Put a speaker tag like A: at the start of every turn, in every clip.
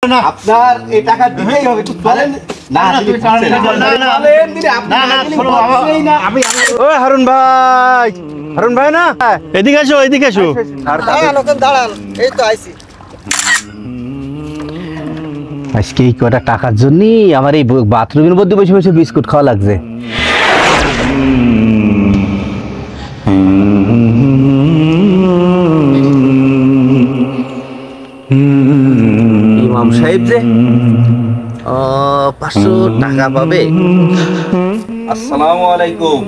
A: আপনার এই টাকা দিতেই হবে।
B: হারুন ভাই, হারুন ভাই না, এদিকে আসো, এদিকে আসো।
C: দাঁড়ান, এই তো আইছি।
B: আজকে এই কটা টাকার জন্য আমার এই বাথরুমের মধ্যে বসে বসে বিস্কুট খাওয়া লাগছে। ইমাম সাহেব যে 500 টাকা পাবে।
A: আসসালামু আলাইকুম।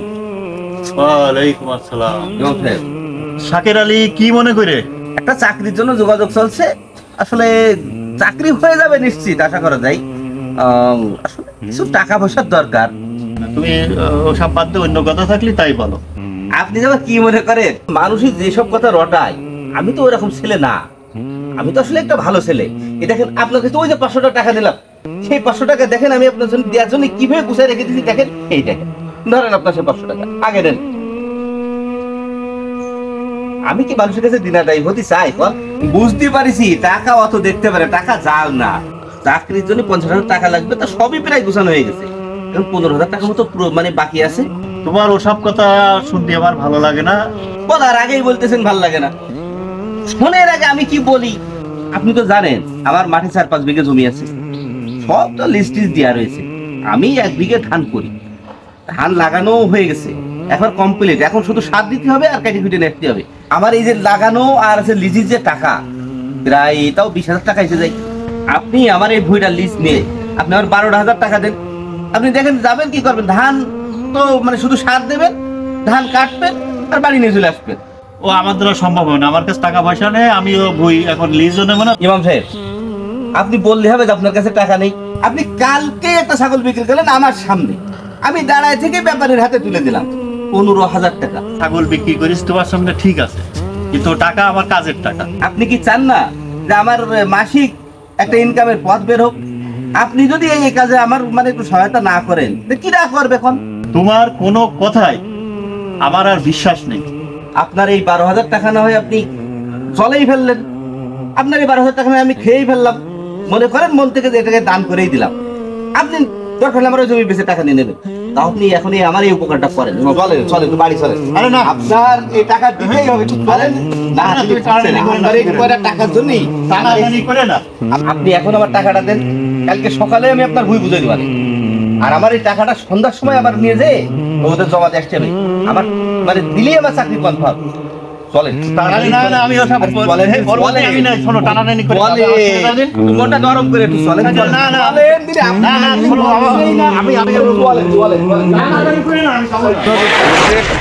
D: ওয়ালাইকুম আসসালাম।
A: ইমাম সাহেব,
D: শাকের আলী কি মনে করে?
A: একটা চাকরির জন্য যোগাযোগ চলছে। আসলে চাকরি হয়ে যাবে নিশ্চিত, আশা করা যায়। আসলে কিছু টাকা পয়সার দরকার।
D: তুমি ওসব বাদ দিয়ে অন্য কথা থাকলে তাই বলো।
A: আপনি যেন কি মনে করেন, মানুষই যেসব কথা রটায়, আমি তো ওরকম ছেলে না। আমি তো আসলে একটা ভালো ছেলে। এই দেখেন, আপনাকে তো ওই যে 500 টাকা দিলাম, সেই 500 টাকা দেখেন আমি আপনার জন্য দেওয়ার জন্য কিভাবে গুছিয়ে রেখে দিয়েছি। দেখেন, এই দেখেন, ধরেন আপনার সেই 500 টাকা আগে দেন। আমি কি মানুষের কাছে দিনাদায়ী হতে চাই? বুঝতে পারিছি টাকা অত দেখতে পারে, টাকা জাল না। চাকরির জন্য 50,000 টাকা লাগবে, তা সবই প্রায় গোছানো হয়ে গেছে। এখন 15,000 টাকা মতো মানে বাকি আছে।
D: তোমার ওসব কথা শুনতে আমার ভালো লাগে না।
A: বলার আগেই বলতেছেন ভাল লাগে না। শোনের আগে আমি কি বলি, আপনি তো জানেন আমার মাঠে 4-5 বিঘা জমি আছে। সব তো লিস্ট দেওয়া রয়েছে। আমি 1 বিঘে ধান করি, ধান লাগানো হয়ে গেছে, এখন কমপ্লিট। এখন শুধু সার দিতে হবে আর কেটে কুটে নেতে হবে। আমার এই যে লাগানো আর আছে লিজের যে টাকা, প্রায় তাও 20,000 টাকা এসে যায়। আপনি আমার এই ভুঁইটা লিজ নিয়ে আপনি আমার 12,000 টাকা দেন। আপনি দেখেন যাবেন কি করবেন। ধান তো মানে শুধু সার দেবেন, ধান কাটবেন আর বাড়ি নিয়ে চলে আসবেন।
D: ও আমার দ্বারা সম্ভব হয় না, আমার কাছে টাকা পয়সা নেই। আমিও বই এখন লিজও নেবো না।
A: ইমাম সাহেব, আপনি বললে হবে যে আপনার কাছে টাকা নেই? আপনি কালকে একটা ছাগল বিক্রি করলেন আমার সামনে, আমি দাঁড়ায় থেকে ব্যাপারীর হাতে তুলে দিলাম 15,000 টাকা।
D: ছাগল বিক্রি করিস তোমার সামনে, ঠিক আছে, কিন্তু টাকা আমার কাজের টাকা।
A: আপনি কি চান না যে আমার মাসিক একটা ইনকামের পথ বের হোক? আপনি যদি এই কাজে আমার মানে একটু সহায়তা না করেন, কি না করবে এখন?
D: তোমার কোনো কথাই আমার আর বিশ্বাস নেই।
A: আপনার এই 12,000 টাকা না হয় আপনি চলেই ফেললেন। আপনার এই 12,000 টাকা আমি খেয়েই ফেললাম। মনে করেন মন থেকে যে এটাকে দান করেই দিলাম। আপনি দরকার হলে আমার ওই জমি বেঁচে টাকা নিয়ে নেবেন। তা আপনি এখন আমার এই উপকারটা করেন। চলেন চলেন, বাড়ি চলেন।
D: আরে না,
A: আপনার এই টাকা দিতেই হবে। চলেন না, আপনার এই টাকার জন্যই
D: টানাটানি করে না।
A: আপনি এখন আমার টাকাটা দেন, কালকে সকালে আমি আপনার ভুই বুঝাই দিবানি। আর আমার এই টাকাটা সন্ধ্যার সময় আবার নিয়ে যে ওদের জমা দিয়ে আসতে হবে। আমার মানে দিলেই আমার চাকরি কনফার্ম। চলেন।
D: আমি ওসব আমি না, শোনো, টানাটানি করে
A: মনটা নরম করে একটু চলেন।
D: না না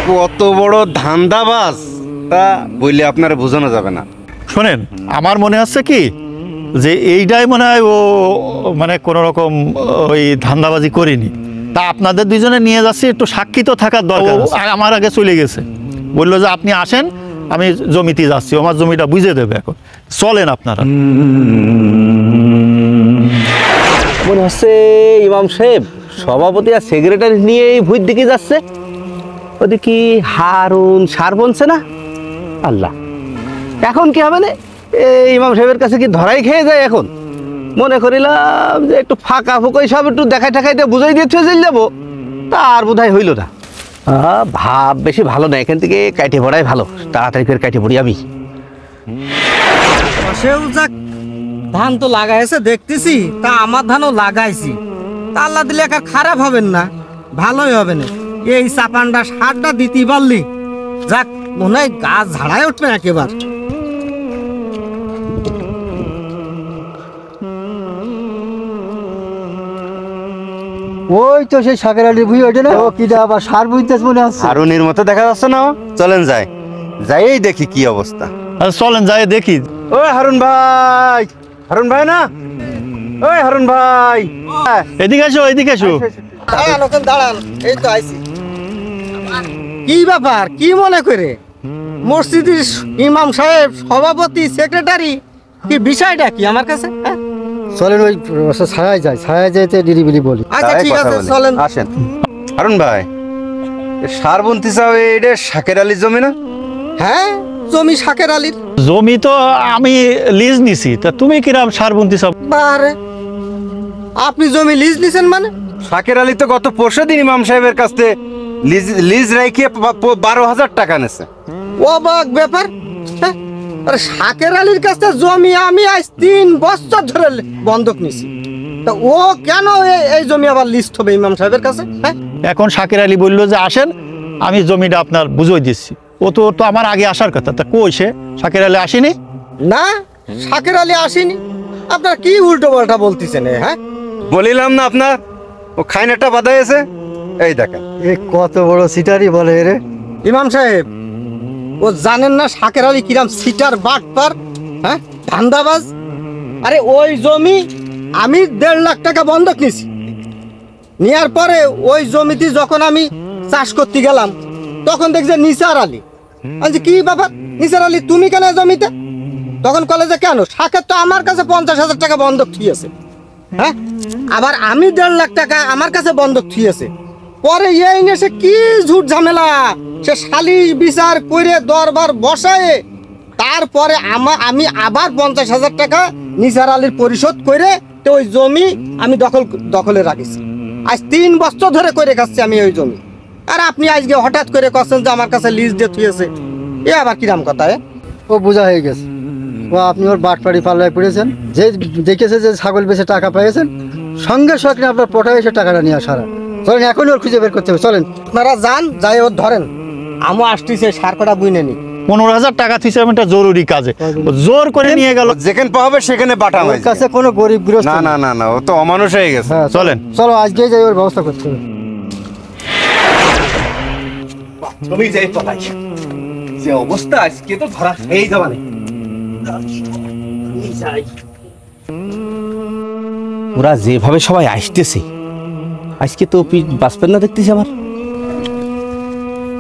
B: কত বড় ধান্দাবাজ তা বললে আপনারা বোঝানো যাবে না।
D: শোনেন, আমার মনে হচ্ছে কি যে এইটাই মনে হয় ও মানে কোনো রকম ওই ধান্দাবাজি করিনি। তা আপনাদের দুইজনে নিয়ে যাচ্ছি, একটু সাক্ষী তো থাকার দরকার। আমার আগে চলে গেছে, বললো যে আপনি আসেন, আমি জমিতে যাচ্ছি, আমার জমিটা বুঝে দেবে। এখন চলেন আপনারা।
B: মনে হচ্ছে ইমাম সাহেব সভাপতি আর সেক্রেটারি নিয়ে এই ভূত দিকে যাচ্ছে। ওদিকে হারুন সার বলছে না। আল্লাহ, এখন কি হবে না? এই ইমাম সাহেবের কাছে কি ধরাই খেয়ে যায়? এখন মনে করিলাম যে একটু ফাঁকা ফুঁকো সব একটু দেখাই ঠাকাইতে বুঝাই দিয়ে চলে যাবো, তা আর বোধহয় হইল না। ভাব বেশি ভালো না, এখান থেকে কাইটে পড়াই ভালো। তাড়াতাড়ি করে কাইটে পড়ি আমি।
C: সেও যাক, ধান তো লাগাইছে দেখতেছি, তা আমার ধানও লাগাইছি। তা আল্লাহ দিলে একা খারাপ হবেন না, ভালোই হবে না। এই চাপানটা সারটা দিতে পারলি যাক, মনে হয় গাছ ঝাড়াই উঠবে একেবারে।
E: ওই তো সেই শাকের আলী ভুই ওঠে না, ও কি আবার সার বুঝতেছ মনে হচ্ছে।
B: হারুনের মতো দেখা যাচ্ছে না। চলেন যাই, যাই দেখি কি অবস্থা।
D: চলেন যাই দেখি।
B: ওই হারুন ভাই, হারুন ভাই না, ওই হারুন ভাই,
D: এদিকে আসো, এদিকে আসো।
C: দাঁড়ান, এই তো আইছি। কি ব্যাপার, কি মনে করে? মসজিদের ইমাম সাহেব, সভাপতি, সেক্রেটারি, কি বিষয়টা কি আমার কাছে?
E: চলেন ওই ছায়ায় যাই, ছায়ায় যাইতে নিরিবিলি বলি।
C: আচ্ছা ঠিক আছে, চলেন।
B: আসেন। হারুন ভাই, সার বুনতে চাও, এটা শাকের আলীর জমি না?
C: হ্যাঁ, জমি শাকের আলীর।
D: জমি তো আমি লিজ নিছি, তা তুমি কিরাম সারবন্তি সব?
C: বারে, আপনি জমি লিজ নিছেন মানে?
F: শাকের আলী তো গত পরশু দিন ইমাম সাহেবের কাছ থেকে লিজ রেখে 12,000 টাকা নেছে।
C: অবাক ব্যাপার। হ্যাঁ? আরে শাকের আলীর কাছে জমি আমি আজ 3 বছর ধরে বন্ধক নিছি, তা ও কেন এই জমি আবার লিস্ট হবে ইমাম সাহেবের কাছে? হ্যাঁ,
D: এখন শাকির আলী বললো যে আসেন, আমি জমিটা আপনার বুঝিয়ে দিচ্ছি। ও তো আমার আগে আসার কথা, তা কই সে? শাকির আলী আসেনি?
C: না শাকের আলী আসেনি। আপনার কি উল্টো পাল্টা বলতেছেন? হ্যাঁ,
F: বলিলাম না আপনার, ও খাইনাটা বাধা আছে। এই দেখেন,
E: এ কত বড় সিটারি বলে রে।
C: ইমাম সাহেব ও জানেন না শাকের আলী কিরাম সিটার বাটপার, হ্যাঁ, ধান্দাবাজ। আরে ওই জমি আমি 1.5 লাখ টাকা বন্ধক নিছি। নেওয়ার পরে ওই জমিতে যখন আমি চাষ করতে গেলাম, তখন দেখছে নিসার আলী। আজ কি ব্যাপার নিসার আলী, তুমি কেন এই জমিতে? তখন কলেজে কেন, শাকের তো আমার কাছে 50,000 টাকা বন্ধক থুইয়েছে। হ্যাঁ, আবার আমি 1.5 লাখ টাকা আমার কাছে বন্ধক থুইয়েছে। পরে এই নিয়ে সে কি ঝুট ঝামেলা, সে সালিশ বিচার করে দরবার বসায়, তারপরে আমি আবার 50,000 টাকা নিসার আলীর পরিশোধ করে তো ওই জমি আমি দখলে রাখিছি। আজ 3 বছর ধরে করে খাচ্ছি আমি ওই জমি। আর আপনি আজকে হঠাৎ করে কছেন যে আমার কাছে লিজ দিয়ে থুয়েছে, এ আবার কিরাম কথা?
E: ও বোঝা হয়ে গেছে। ও আপনি ওর বাটপাড়ি পাল্লায় পড়েছেন, যে দেখেছে যে ছাগল বেচে টাকা পেয়েছেন, সঙ্গে সঙ্গে আপনার পটায় এসে টাকাটা নিয়ে আসার। চলেন এখনই ওর খুঁজে বের করতে হবে, চলেন।
C: আপনারা যান, যাই ওর ধরেন, আমও আসতেছে সার কটা বুঝে নি।
D: 15,000 টাকা দিচ্ছে আমি একটা জরুরি কাজে, ও জোর করে নিয়ে গেল।
F: যেখানে পাবে সেখানে পাঠানো
E: ওর
F: হয়েছে।
E: কাছে কোনো গরিব গৃহস্থ
F: না
E: নেই।
F: না না না, ও তো অমানুষ হয়ে গেছে।
E: হ্যাঁ,
D: চলেন।
E: চলো আজকেই যাই ওর ব্যবস্থা করতে হবে।
A: তুমি যাই পলাই, যে অবস্থা আজকে তো ধরা খেয়েই যাবা না।
B: ওরা যেভাবে সবাই আসতেছে, আজকে তো পিঠ বাঁচবেন না দেখতেছি আমার।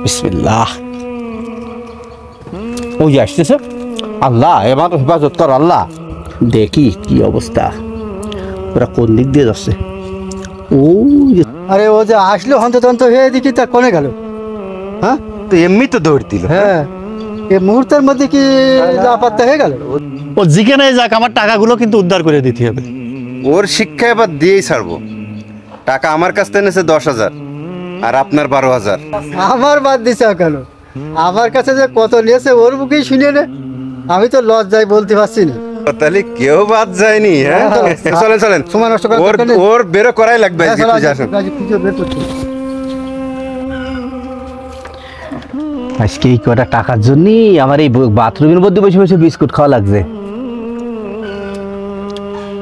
B: বিসমিল্লাহ, ওই যে আসতেছে। আল্লাহ এবার হেফাজত কর আল্লাহ। দেখি কি অবস্থা, ওরা কোন দিক দিয়ে যাচ্ছে। ও
E: আরে ও যে আসলো হন্ততন্ত হয়ে দেখি তা কোনে গেল? হ্যাঁ
F: তো এমনি তো দৌড় দিল।
E: হ্যাঁ, এই মুহূর্তের মধ্যে কি লাপাত্তা হয়ে গেল?
D: ও যেখানে যাক, আমার টাকাগুলো কিন্তু উদ্ধার করে দিতে হবে।
F: ওর শিক্ষা এবার দিয়েই ছাড়বো। টাকা আমার কাছ থেকে নিয়েছে 10,000, আর আপনার 12,000।
E: আমার বাদ দিছে কেন? আমার কাছে যে কত নিয়েছে ওর মুখেই শুনে নে, আমি তো লজ্জায় বলতে পারছি না।
F: তাহলে কেউ বাদ যায়নি। হ্যাঁ, চলেন চলেন,
E: সময় নষ্ট করার
F: ওর
E: দরকার নেই।
F: ওর বেরো করাই লাগবে।
E: হ্যাঁ,
F: আজকে
E: চলো,
F: খুঁজে আসুন।
E: আজকে খুঁজে বের করতে হবে।
B: আজকে এই কটা টাকার জন্যই আমার এই বাথরুমের মধ্যে বসে বসে বিস্কুট খাওয়া লাগছে।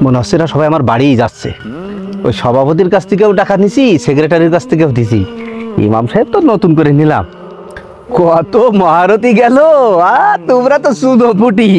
B: মনে হচ্ছে না সবাই আমার বাড়িই যাচ্ছে। ওই সভাপতির কাছ থেকেও টাকা নিছি, সেক্রেটারির কাছ থেকেও দিছি, ইমাম সাহেব তো নতুন করে নিলাম। কত মহারতি গেল, তোমরা তো সুদো ফুটি।